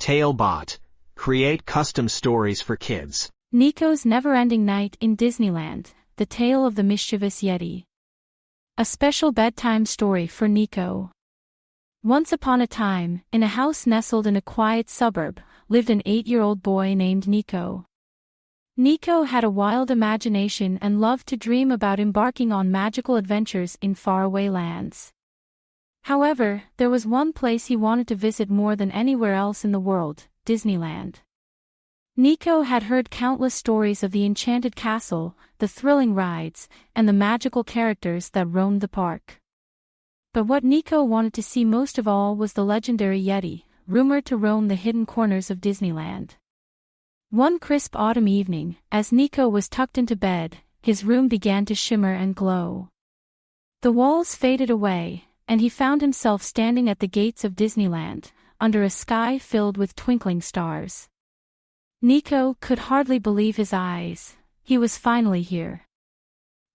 Talebot. Create custom stories for kids. Niko's never-ending night in Disneyland, the tale of the mischievous Yeti. A special bedtime story for Niko. Once upon a time, in a house nestled in a quiet suburb, lived an 8-year-old boy named Niko. Niko had a wild imagination and loved to dream about embarking on magical adventures in faraway lands. However, there was one place he wanted to visit more than anywhere else in the world: Disneyland. Niko had heard countless stories of the enchanted castle, the thrilling rides, and the magical characters that roamed the park. But what Niko wanted to see most of all was the legendary Yeti, rumored to roam the hidden corners of Disneyland. One crisp autumn evening, as Niko was tucked into bed, his room began to shimmer and glow. The walls faded away, and he found himself standing at the gates of Disneyland, under a sky filled with twinkling stars. Niko could hardly believe his eyes. He was finally here.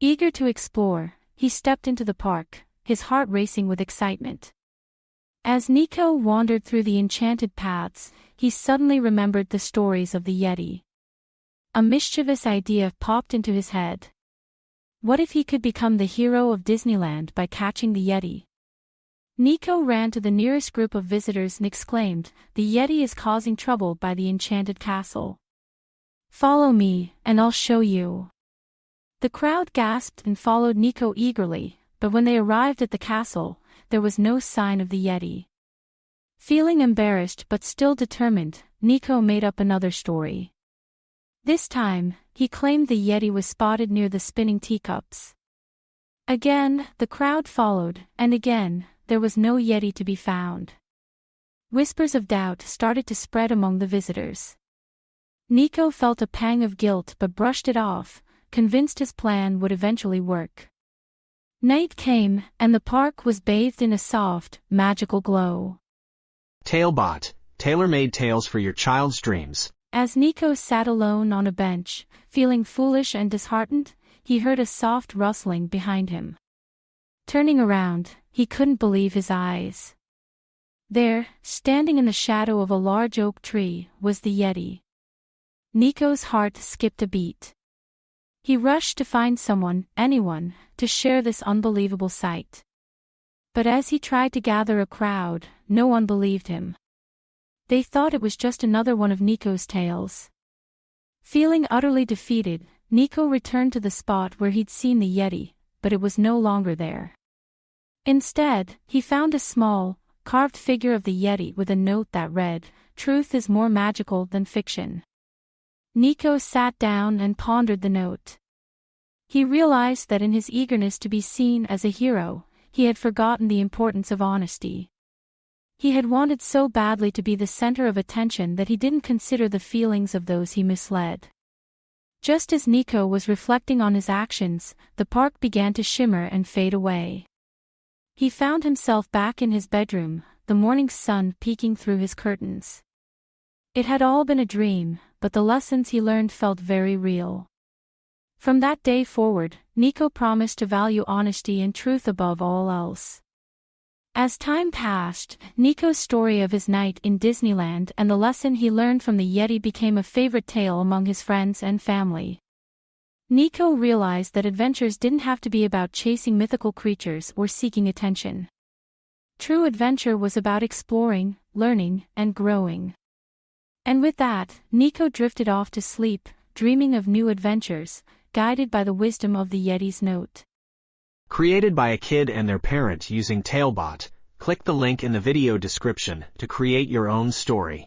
Eager to explore, he stepped into the park, his heart racing with excitement. As Niko wandered through the enchanted paths, he suddenly remembered the stories of the Yeti. A mischievous idea popped into his head. What if he could become the hero of Disneyland by catching the Yeti? Niko ran to the nearest group of visitors and exclaimed, "The Yeti is causing trouble by the enchanted castle. Follow me, and I'll show you." The crowd gasped and followed Niko eagerly, but when they arrived at the castle, there was no sign of the Yeti. Feeling embarrassed but still determined, Niko made up another story. This time, he claimed the Yeti was spotted near the spinning teacups. Again, the crowd followed, and again, there was no Yeti to be found. Whispers of doubt started to spread among the visitors. Niko felt a pang of guilt but brushed it off, convinced his plan would eventually work. Night came, and the park was bathed in a soft, magical glow. Talebot. Tailor-made tales for your child's dreams. As Niko sat alone on a bench, feeling foolish and disheartened, he heard a soft rustling behind him. Turning around, he couldn't believe his eyes. There, standing in the shadow of a large oak tree, was the Yeti. Niko's heart skipped a beat. He rushed to find someone, anyone, to share this unbelievable sight. But as he tried to gather a crowd, no one believed him. They thought it was just another one of Niko's tales. Feeling utterly defeated, Niko returned to the spot where he'd seen the Yeti, but it was no longer there. Instead, he found a small, carved figure of the Yeti with a note that read, "Truth is more magical than fiction." Niko sat down and pondered the note. He realized that in his eagerness to be seen as a hero, he had forgotten the importance of honesty. He had wanted so badly to be the center of attention that he didn't consider the feelings of those he misled. Just as Niko was reflecting on his actions, the park began to shimmer and fade away. He found himself back in his bedroom, the morning sun peeking through his curtains. It had all been a dream, but the lessons he learned felt very real. From that day forward, Niko promised to value honesty and truth above all else. As time passed, Niko's story of his night in Disneyland and the lesson he learned from the Yeti became a favorite tale among his friends and family. Niko realized that adventures didn't have to be about chasing mythical creatures or seeking attention. True adventure was about exploring, learning, and growing. And with that, Niko drifted off to sleep, dreaming of new adventures, guided by the wisdom of the Yeti's note. Created by a kid and their parent using Talebot. Click the link in the video description to create your own story.